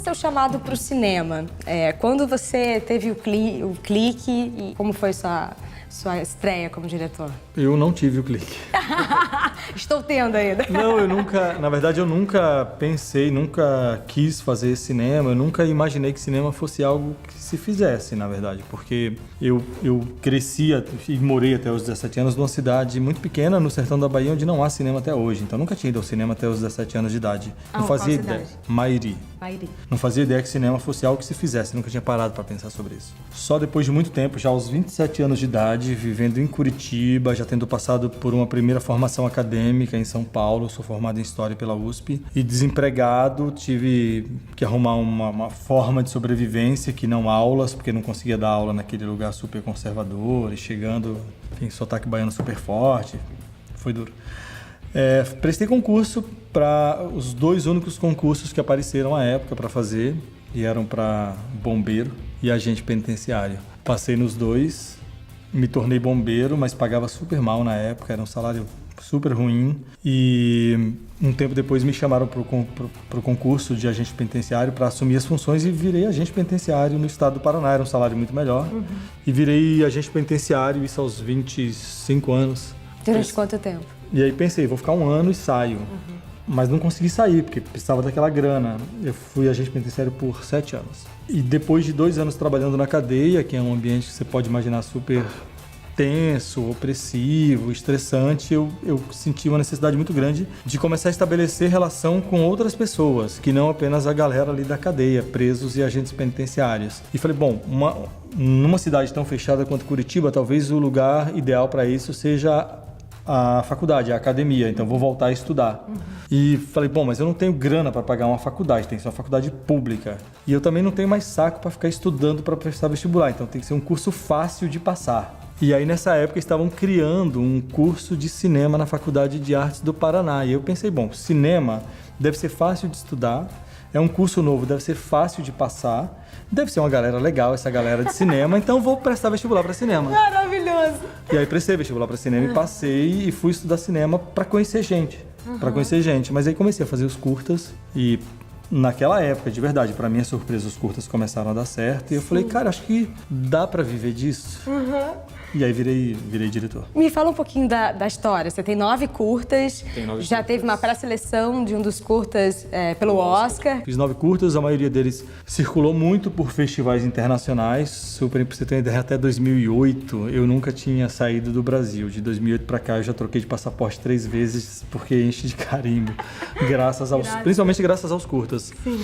seu chamado para o cinema? Quando você teve o clique e como foi sua estreia como diretor? Eu não tive o clique. Estou tendo ainda. Não, na verdade eu nunca pensei, nunca quis fazer cinema, eu nunca imaginei que cinema fosse algo que se fizesse, na verdade, porque eu crescia e morei até os 17 anos numa cidade muito pequena no sertão da Bahia, onde não há cinema até hoje, então nunca tinha ido ao cinema até os 17 anos de idade. Não fazia ideia. Mairi. Não fazia ideia que cinema fosse algo que se fizesse, nunca tinha parado para pensar sobre isso. Só depois de muito tempo, já aos 27 anos de idade, vivendo em Curitiba, já tendo passado por uma primeira formação acadêmica em São Paulo, sou formado em História pela USP, e desempregado, tive que arrumar uma forma de sobrevivência, que não aulas, porque não conseguia dar aula naquele lugar super conservador, e chegando, enfim, sotaque baiano super forte, foi duro. Prestei concurso para os 2 únicos concursos que apareceram à época para fazer, e eram para bombeiro e agente penitenciário. Passei nos 2, me tornei bombeiro, mas pagava super mal na época, era um salário super ruim, e um tempo depois me chamaram para o concurso de agente penitenciário para assumir as funções e virei agente penitenciário no estado do Paraná, era um salário muito melhor, e virei agente penitenciário, isso aos 25 anos. Durante quanto tempo? E aí pensei, vou ficar 1 ano e saio. Mas não consegui sair, porque precisava daquela grana. Eu fui agente penitenciário por 7 anos. E depois de 2 anos trabalhando na cadeia, que é um ambiente que você pode imaginar super tenso, opressivo, estressante, eu senti uma necessidade muito grande de começar a estabelecer relação com outras pessoas, que não apenas a galera ali da cadeia, presos e agentes penitenciários. E falei, bom, numa cidade tão fechada quanto Curitiba, talvez o lugar ideal para isso seja a faculdade, a academia, então vou voltar a estudar. E falei, bom, mas eu não tenho grana para pagar uma faculdade, tem que ser uma faculdade pública. E eu também não tenho mais saco para ficar estudando para prestar vestibular, então tem que ser um curso fácil de passar. E aí nessa época estavam criando um curso de cinema na Faculdade de Artes do Paraná. E eu pensei, bom, cinema deve ser fácil de estudar, é um curso novo, deve ser fácil de passar, deve ser uma galera legal, essa galera de cinema, então vou prestar vestibular para cinema. Maravilhoso! E aí prestei vestibular para cinema e passei e fui estudar cinema para conhecer gente. Mas aí comecei a fazer os curtas e naquela época, de verdade, para minha surpresa, os curtas começaram a dar certo. E eu falei, cara, acho que dá para viver disso. E aí virei diretor. Me fala um pouquinho da história. Você tem 9 curtas, já teve uma pré-seleção de um dos curtas pelo Oscar. Fiz 9 curtas, a maioria deles circulou muito por festivais internacionais. Pra você ter uma ideia, até 2008 eu nunca tinha saído do Brasil. De 2008 para cá eu já troquei de passaporte 3 vezes porque enche de carimbo. Principalmente graças aos curtas. Sim.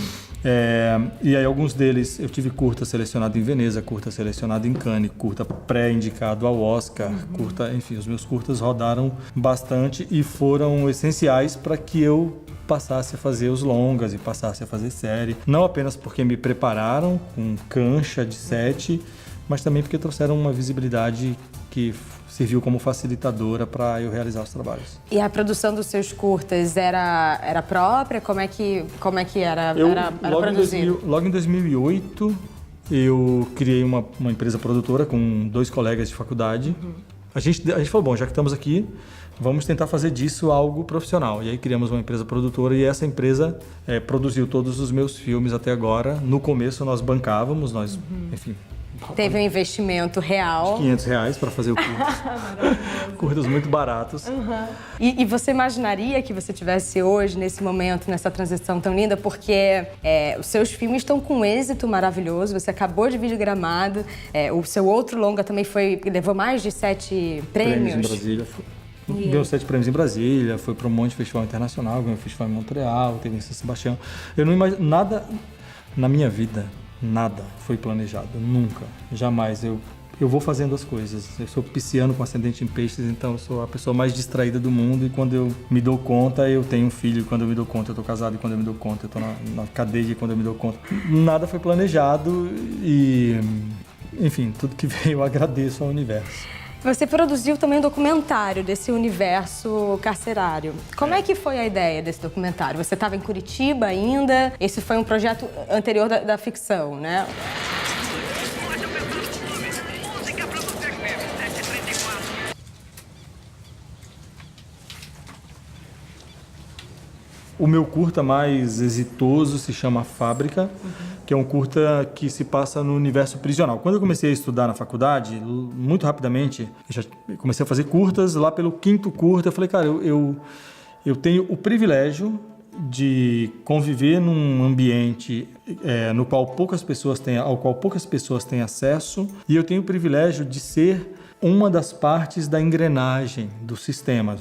E aí alguns deles, eu tive curta selecionado em Veneza, curta selecionado em Cannes, curta pré-indicado ao Oscar, curta, enfim, os meus curtas rodaram bastante e foram essenciais para que eu passasse a fazer os longas e passasse a fazer série. Não apenas porque me prepararam com cancha de set, mas também porque trouxeram uma visibilidade que serviu como facilitadora para eu realizar os trabalhos. E a produção dos seus curtas era própria? Como é que era produzido? Logo em 2008, eu criei uma empresa produtora com 2 colegas de faculdade. A gente falou, bom, já que estamos aqui, vamos tentar fazer disso algo profissional. E aí criamos uma empresa produtora e essa empresa produziu todos os meus filmes até agora. No começo nós bancávamos, enfim... Teve um investimento real. R$500 para fazer o curso. Curtas muito baratos. E você imaginaria que você tivesse hoje, nesse momento, nessa transição tão linda? Porque os seus filmes estão com um êxito maravilhoso. Você acabou de vir de Gramado. O seu outro longa também levou mais de 7 prêmios. Em Brasília. Deu 7 prêmios em Brasília, foi para um monte de festival internacional, ganhou um festival em Montreal, teve em São Sebastião. Eu não imagino nada na minha vida. Nada foi planejado, nunca, jamais. Eu vou fazendo as coisas. Eu sou pisciano com ascendente em peixes, então eu sou a pessoa mais distraída do mundo e quando eu me dou conta, eu tenho um filho, e quando eu me dou conta, eu tô casado, e quando eu me dou conta, eu tô na cadeia, e quando eu me dou conta. Nada foi planejado e, enfim, tudo que veio eu agradeço ao universo. Você produziu também um documentário desse universo carcerário. Como é que foi a ideia desse documentário? Você estava em Curitiba ainda? Esse foi um projeto anterior da ficção, né? O meu curta mais exitoso se chama Fábrica, que é um curta que se passa no universo prisional. Quando eu comecei a estudar na faculdade, muito rapidamente, eu já comecei a fazer curtas. Lá pelo 5º curta, eu falei, cara, eu tenho o privilégio de conviver num ambiente no qual ao qual poucas pessoas têm acesso, e eu tenho o privilégio de ser uma das partes da engrenagem do sistema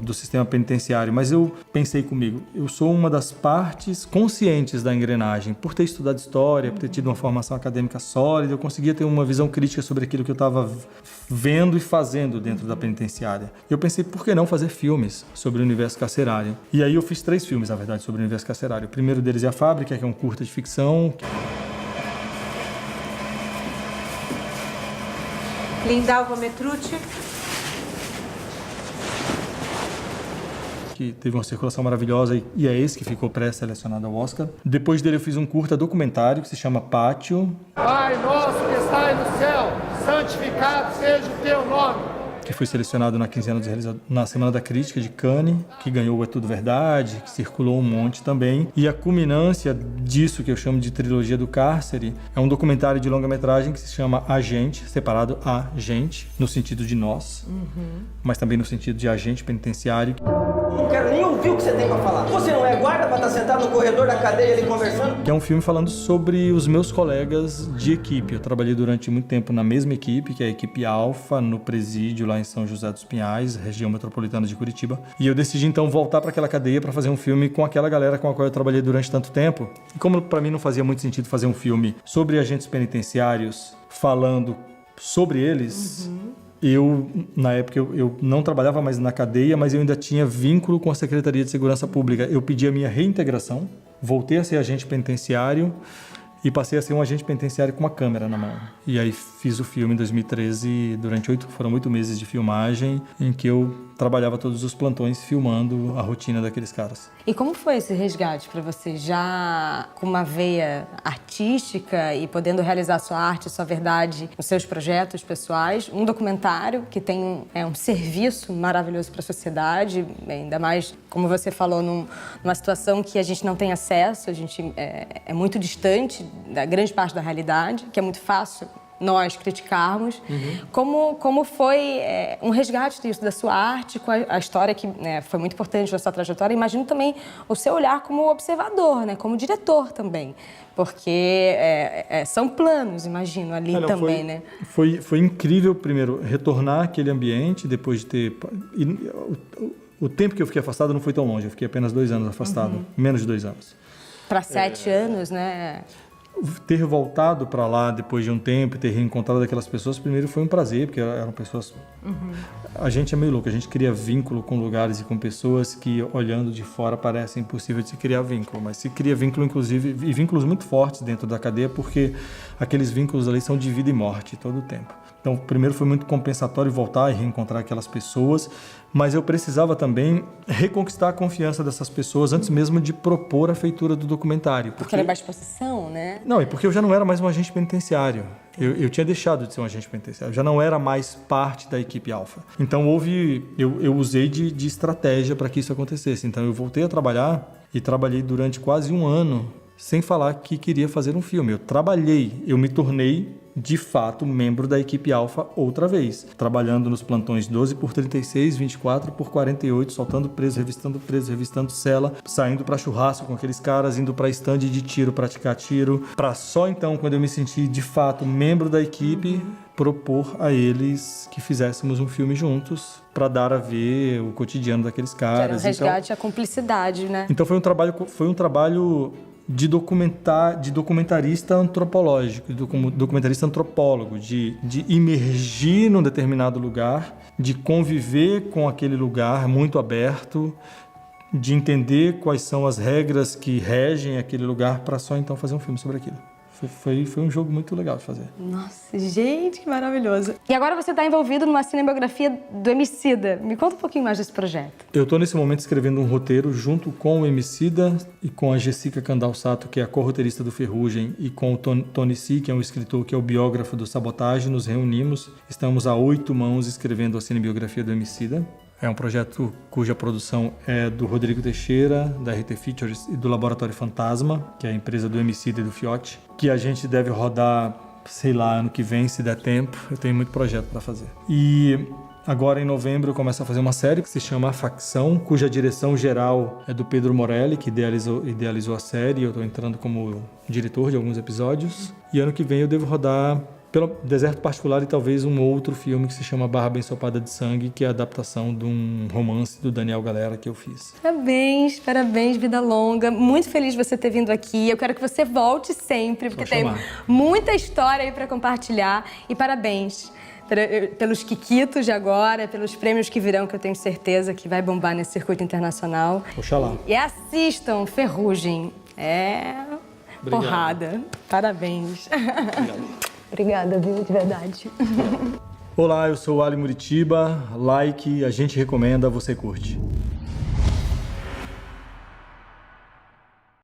penitenciário. Mas eu pensei comigo, eu sou uma das partes conscientes da engrenagem. Por ter estudado história, por ter tido uma formação acadêmica sólida, eu conseguia ter uma visão crítica sobre aquilo que eu estava vendo e fazendo dentro da penitenciária. Eu pensei, por que não fazer filmes sobre o universo carcerário? E aí eu fiz 3 filmes, na verdade, sobre o universo carcerário. O primeiro deles é A Fábrica, que é um curta de ficção. Lindalva Metrucci. Que teve uma circulação maravilhosa e é esse que ficou pré-selecionado ao Oscar. Depois dele eu fiz um curta documentário que se chama Pátio. Pai nosso que estais no céu, santificado seja o teu nome. Que foi selecionado na quinzena dos realizadores, na Semana da Crítica de Cannes, que ganhou É Tudo Verdade, que circulou um monte também. E a culminância disso, que eu chamo de trilogia do cárcere, é um documentário de longa-metragem que se chama A Gente, separado A Gente, no sentido de nós, mas também no sentido de agente penitenciário. Não quero nem ouvir o que você tem pra falar. Você não é guarda pra estar sentado no corredor da cadeia ali conversando? Que é um filme falando sobre os meus colegas de equipe. Eu trabalhei durante muito tempo na mesma equipe, que é a equipe Alfa, no presídio lá em São José dos Pinhais, região metropolitana de Curitiba. E eu decidi então voltar para aquela cadeia para fazer um filme com aquela galera com a qual eu trabalhei durante tanto tempo. E como para mim não fazia muito sentido fazer um filme sobre agentes penitenciários falando sobre eles, na época, eu não trabalhava mais na cadeia, mas eu ainda tinha vínculo com a Secretaria de Segurança Pública. Eu pedi a minha reintegração, voltei a ser agente penitenciário e passei a ser um agente penitenciário com uma câmera na mão. E aí fiz o filme em 2013, foram 8 meses de filmagem, em que eu trabalhava todos os plantões filmando a rotina daqueles caras. E como foi esse resgate para você? Já com uma veia artística e podendo realizar sua arte, sua verdade nos seus projetos pessoais, um documentário que tem um serviço maravilhoso para a sociedade, ainda mais, como você falou, numa situação que a gente não tem acesso, a gente é muito distante da grande parte da realidade, que é muito fácil nós criticarmos. Como foi um resgate disso, da sua arte, com a história que foi muito importante na sua trajetória. Imagino também o seu olhar como observador, como diretor também, porque são planos, imagino, ali também, né? Foi incrível, primeiro, retornar àquele ambiente, depois de ter... O tempo que eu fiquei afastado não foi tão longe, eu fiquei apenas 2 anos afastado, menos de 2 anos. Para 7 anos, né? Ter voltado para lá depois de um tempo, ter reencontrado aquelas pessoas, primeiro foi um prazer, porque eram pessoas... A gente é meio louco, a gente cria vínculo com lugares e com pessoas que, olhando de fora, parece impossível de se criar vínculo, mas se cria vínculo, inclusive, e vínculos muito fortes dentro da cadeia, porque aqueles vínculos ali são de vida e morte todo o tempo. Então, primeiro foi muito compensatório voltar e reencontrar aquelas pessoas, mas eu precisava também reconquistar a confiança dessas pessoas antes mesmo de propor a feitura do documentário. Porque era mais exposição, né? Não, e porque eu já não era mais um agente penitenciário. Eu tinha deixado de ser um agente penitenciário, já não era mais parte da equipe Alfa. Então eu usei de estratégia para que isso acontecesse. Então eu voltei a trabalhar e trabalhei durante quase 1 ano sem falar que queria fazer um filme. Eu me tornei de fato membro da equipe Alfa outra vez, trabalhando nos plantões 12x36, 24x48, soltando preso, revistando cela, saindo para churrasco com aqueles caras, indo para stand de tiro, praticar tiro, para só então, quando eu me senti de fato membro da equipe, propor a eles que fizéssemos um filme juntos para dar a ver o cotidiano daqueles caras. Era um resgate, a cumplicidade, né? Então foi um trabalho de documentarista antropológico, de documentarista antropólogo, de imergir num determinado lugar, de conviver com aquele lugar muito aberto, de entender quais são as regras que regem aquele lugar para só então fazer um filme sobre aquilo. Foi um jogo muito legal de fazer. Nossa, gente, que maravilhoso. E agora você está envolvido numa cinebiografia do Emicida. Me conta um pouquinho mais desse projeto. Eu estou nesse momento escrevendo um roteiro junto com o Emicida e com a Jessica Candal-Sato, que é a co-roteirista do Ferrugem, e com o Tony C, que é um escritor que é o biógrafo do Sabotagem. Nos reunimos, estamos a 8 mãos escrevendo a cinebiografia do Emicida. É um projeto cuja produção é do Rodrigo Teixeira, da RT Features e do Laboratório Fantasma, que é a empresa do Emicida e do Fiote, que a gente deve rodar, sei lá, ano que vem, se der tempo. Eu tenho muito projeto para fazer. E agora, em novembro, eu começo a fazer uma série que se chama A Facção, cuja direção geral é do Pedro Morelli, que idealizou a série. Eu estou entrando como diretor de alguns episódios. E ano que vem eu devo rodar pelo Deserto Particular e talvez um outro filme que se chama Barra Bem Sopada de Sangue, que é a adaptação de um romance do Daniel Galera que eu fiz. Parabéns, vida longa. Muito feliz de você ter vindo aqui. Eu quero que você volte sempre, porque tem muita história aí para compartilhar. E parabéns pelos quiquitos de agora, pelos prêmios que virão, que eu tenho certeza que vai bombar nesse circuito internacional. Oxalá. E assistam Ferrugem. Obrigado. Porrada. Parabéns. Obrigada, viu? De verdade. Olá, eu sou o Ali Muritiba. Like, a gente recomenda, você curte.